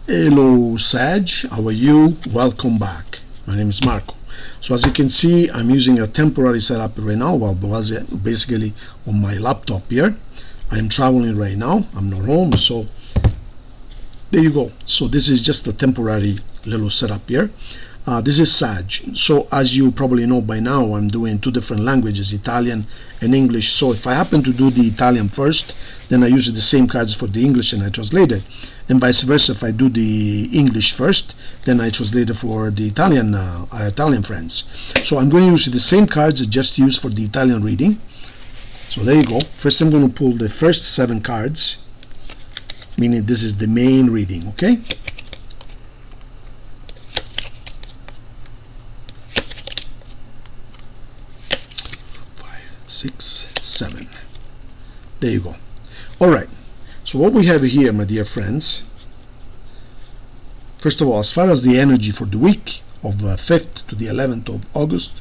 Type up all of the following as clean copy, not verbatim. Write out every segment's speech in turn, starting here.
Hello Sag, how are you? Welcome back. My name is Marco. So as you can see, I'm using a temporary setup right now. Well, basically on my laptop here. I'm traveling right now. I'm not home, so there you go. So this is just a temporary little setup here. This is Sag. So as you probably know by now, I'm doing two different languages, Italian and English. So if I happen to do the Italian first, then I use the same cards for the English and I translate it. And vice versa, if I do the English first, then I translate it for the Italian friends. So I'm going to use the same cards just used for the Italian reading. So there you go. First I'm going to pull the first 7 cards, meaning this is the main reading, okay? 6, 7. There you go. All right. So what we have here, my dear friends, first of all, as far as the energy for the week of 5th to the 11th of August,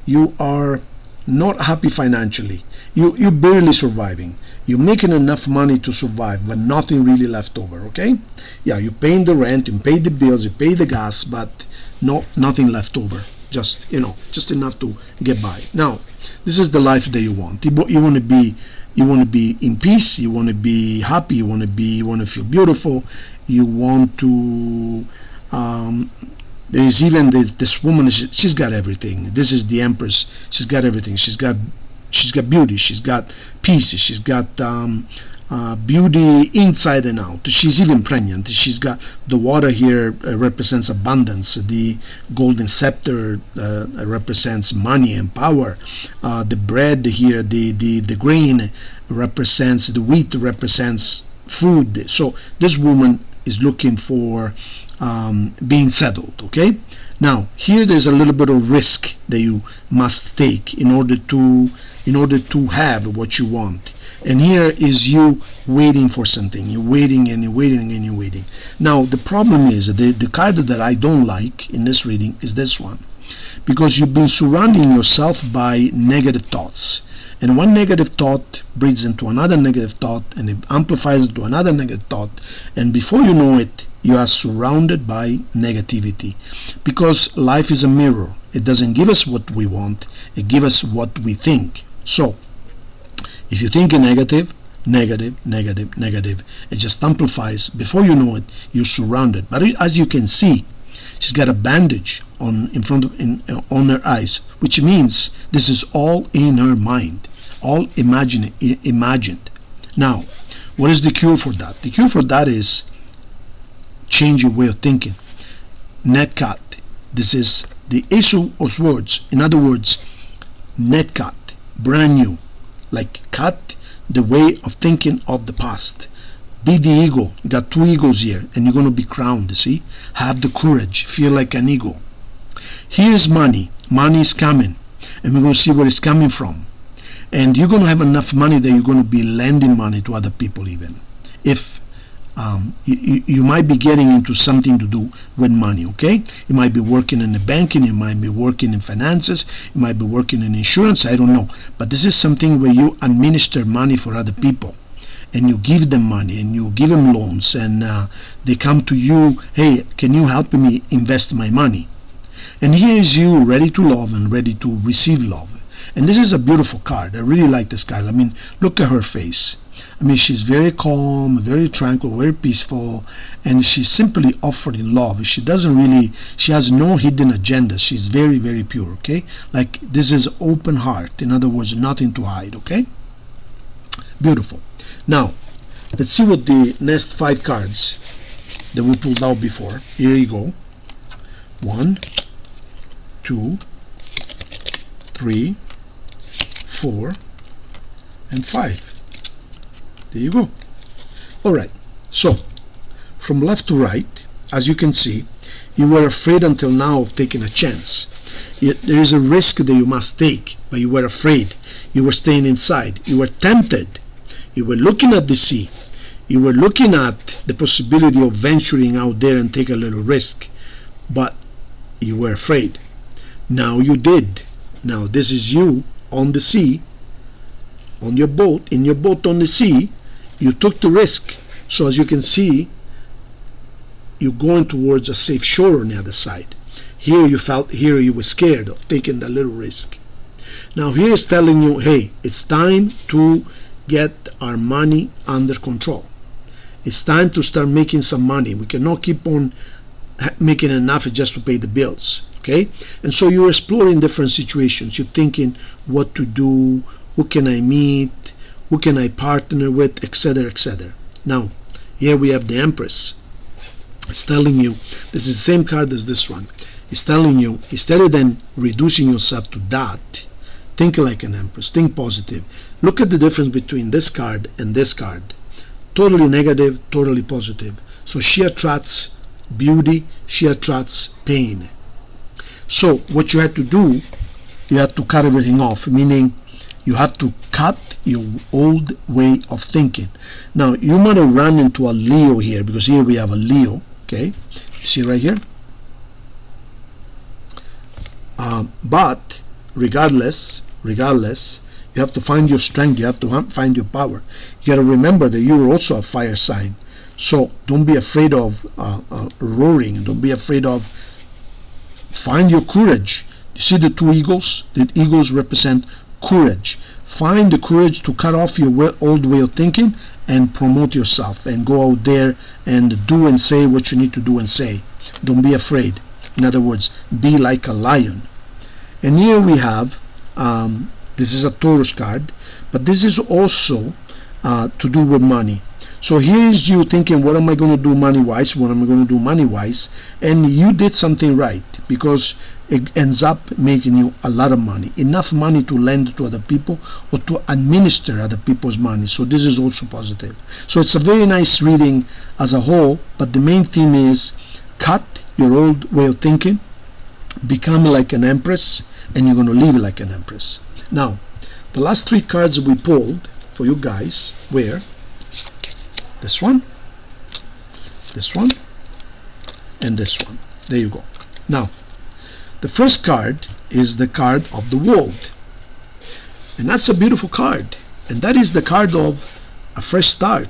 you are not happy financially. You're barely surviving. You're making enough money to survive, but nothing really left over, okay? Yeah, you're paying the rent, you pay the bills, you pay the gas, but nothing left over. Just, just enough to get by. Now, this is the life that you want. You want to be in peace, you want to be happy, you want to feel beautiful, you want to there is even this woman, she's got everything. This is the Empress. She's got everything. She's got beauty, she's got peace, she's got beauty inside and out. She's even pregnant. She's got the water here represents abundance. The golden scepter represents money and power. The bread here, the grain represents, the wheat represents food. So this woman is looking for being settled, okay? Now here there's a little bit of risk that you must take in order to have what you want. And here is you waiting for something. You're waiting and you're waiting and you're waiting. Now the problem is the card that I don't like in this reading is this one, because you've been surrounding yourself by negative thoughts, and one negative thought breeds into another negative thought, and it amplifies into another negative thought, and before you know it, you are surrounded by negativity. Because life is a mirror. It doesn't give us what we want, it gives us what we think. So if you think negative, it just amplifies. Before you know it, you're surrounded. But as you can see, she's got a bandage on her eyes, which means this is all in her mind, all imagined. Now, what is the cure for that? The cure for that is change your way of thinking. Net cut. This is the Ace of Swords. In other words, net cut, brand new. Like cut the way of thinking of the past. Be the eagle. You got 2 eagles here, and you're going to be crowned. See, have the courage. Feel like an eagle. Here's money. Money is coming, and we're going to see where it's coming from. And you're going to have enough money that you're going to be lending money to other people, even if you might be getting into something to do with money, okay? You might be working in the banking, you might be working in finances, you might be working in insurance, I don't know. But this is something where you administer money for other people, and you give them money, and you give them loans, and they come to you, hey, can you help me invest my money? And here is you ready to love and ready to receive love. And this is a beautiful card. I really like this card. I mean, look at her face. I mean, she's very calm, very tranquil, very peaceful, and she's simply offering love. She has no hidden agenda. She's very, very pure, okay? Like, this is open heart. In other words, nothing to hide, okay? Beautiful. Now, let's see what the next 5 cards that we pulled out before. Here you go. 1, 2, 3, 4, and 5. There you go. Alright, so from left to right, as you can see, you were afraid until now of taking a chance. There is a risk that you must take, but you were afraid. You were staying inside. You were tempted. You were looking at the sea. You were looking at the possibility of venturing out there and take a little risk, but you were afraid. Now you did. Now this is you on the sea, on your boat, in your boat on the sea. You took the risk. So as you can see, you're going towards a safe shore on the other side. Here you were scared of taking that little risk. Now here is telling you, hey, it's time to get our money under control. It's time to start making some money. We cannot keep on making enough just to pay the bills. Okay? And so you're exploring different situations. You're thinking what to do, who can I meet, who can I partner with, etc., etc. Now, here we have the Empress. It's telling you, this is the same card as this one. It's telling you, instead of then reducing yourself to that, think like an Empress, think positive. Look at the difference between this card and this card. Totally negative, totally positive. So she attracts beauty, she attracts pain. So what you have to do, you have to cut everything off, meaning you have to cut your old way of thinking. Now you might have run into a Leo here, because here we have a Leo. Okay, you see right here. But regardless, you have to find your strength. You have to find your power. You got to remember that you are also a fire sign. So don't be afraid of roaring. Don't be afraid of. Find your courage. You see the two eagles? The eagles represent courage. Find the courage to cut off your old way of thinking and promote yourself and go out there and do and say what you need to do and say. Don't be afraid. In other words, be like a lion. And here we have, this is a Taurus card, but this is also to do with money. So here is you thinking, what am I going to do money-wise? What am I going to do money-wise? And you did something right, because it ends up making you a lot of money. Enough money to lend to other people or to administer other people's money. So this is also positive. So it's a very nice reading as a whole, but the main theme is cut your old way of thinking, become like an Empress, and you're going to live like an Empress. Now, the last three cards we pulled for you guys were this one, and this one. There you go. Now, the first card is the card of the World, and that's a beautiful card, and that is the card of a fresh start,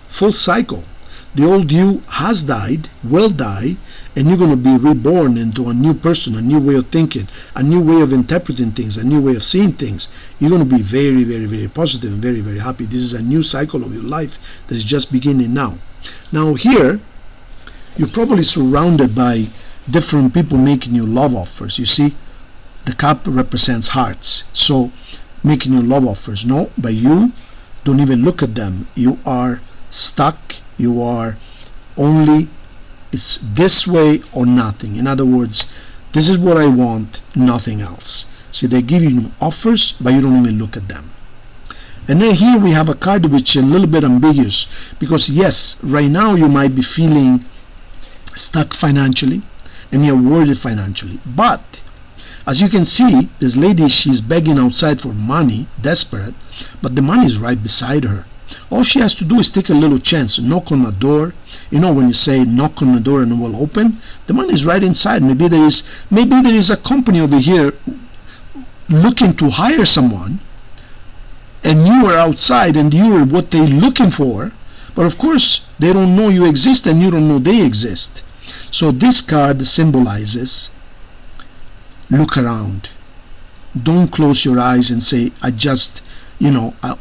full cycle. The old you has died, will die, and you're going to be reborn into a new person, a new way of thinking, a new way of interpreting things, a new way of seeing things. You're going to be very, very, very positive and very, very happy. This is a new cycle of your life that is just beginning now. Now here, you're probably surrounded by different people making you love offers. You see, the cup represents hearts. So, making you love offers. No, but you don't even look at them. You are stuck. You are only, it's this way or nothing. In other words, this is what I want, nothing else. See, they give you offers, but you don't even look at them. And then here we have a card which is a little bit ambiguous, because yes, right now you might be feeling stuck financially and you're worried financially. But as you can see, this lady, she's begging outside for money, desperate, but the money is right beside her. All she has to do is take a little chance, knock on a door. You know, when you say knock on the door and it will open, the money is right inside. Maybe there is a company over here looking to hire someone, and you are outside and you are what they're looking for, but of course they don't know you exist and you don't know they exist. So this card symbolizes, look around. Don't close your eyes and say, I just,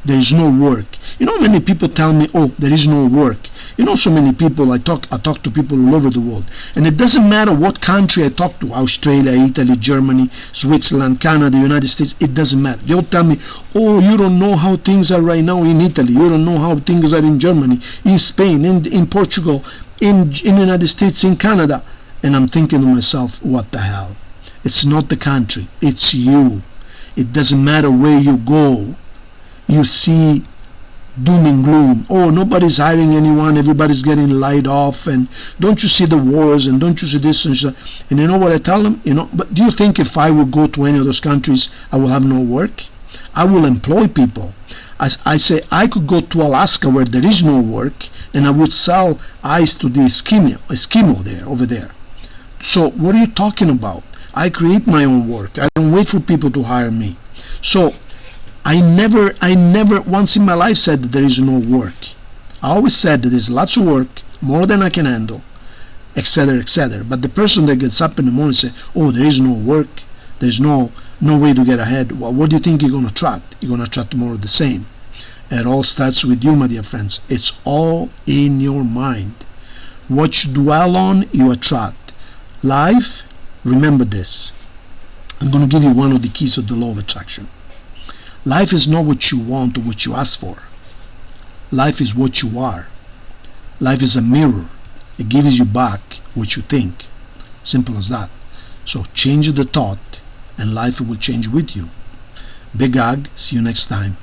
there's no work. Many people tell me, oh, there is no work. So many people, I talk to people all over the world, and it doesn't matter what country I talk to, Australia, Italy, Germany, Switzerland, Canada, United States, it doesn't matter. They'll tell me, oh, you don't know how things are right now in Italy, you don't know how things are in Germany, in Spain, in Portugal, in the United States, in Canada. And I'm thinking to myself, what the hell? It's not the country, it's you. It doesn't matter where you go. You see doom and gloom. Oh, nobody's hiring anyone, everybody's getting laid off, and don't you see the wars, and don't you see this and that? And you know what I tell them? But do you think if I would go to any of those countries, I will have no work? I will employ people. As I say, I could go to Alaska where there is no work, and I would sell ice to the Eskimo there, over there. So what are you talking about? I create my own work. I don't wait for people to hire me. So I never once in my life said that there is no work. I always said that there's lots of work, more than I can handle. etc., etc. But the person that gets up in the morning and says, oh, there is no work, there's no way to get ahead, well, what do you think you're going to attract? You're going to attract more of the same. It all starts with you, my dear friends. It's all in your mind. What you dwell on, you attract. Life, remember this. I'm going to give you one of the keys of the law of attraction. Life is not what you want or what you ask for. Life is what you are. Life is a mirror. It gives you back what you think. Simple as that. So change the thought and life will change with you. Big hug. See you next time.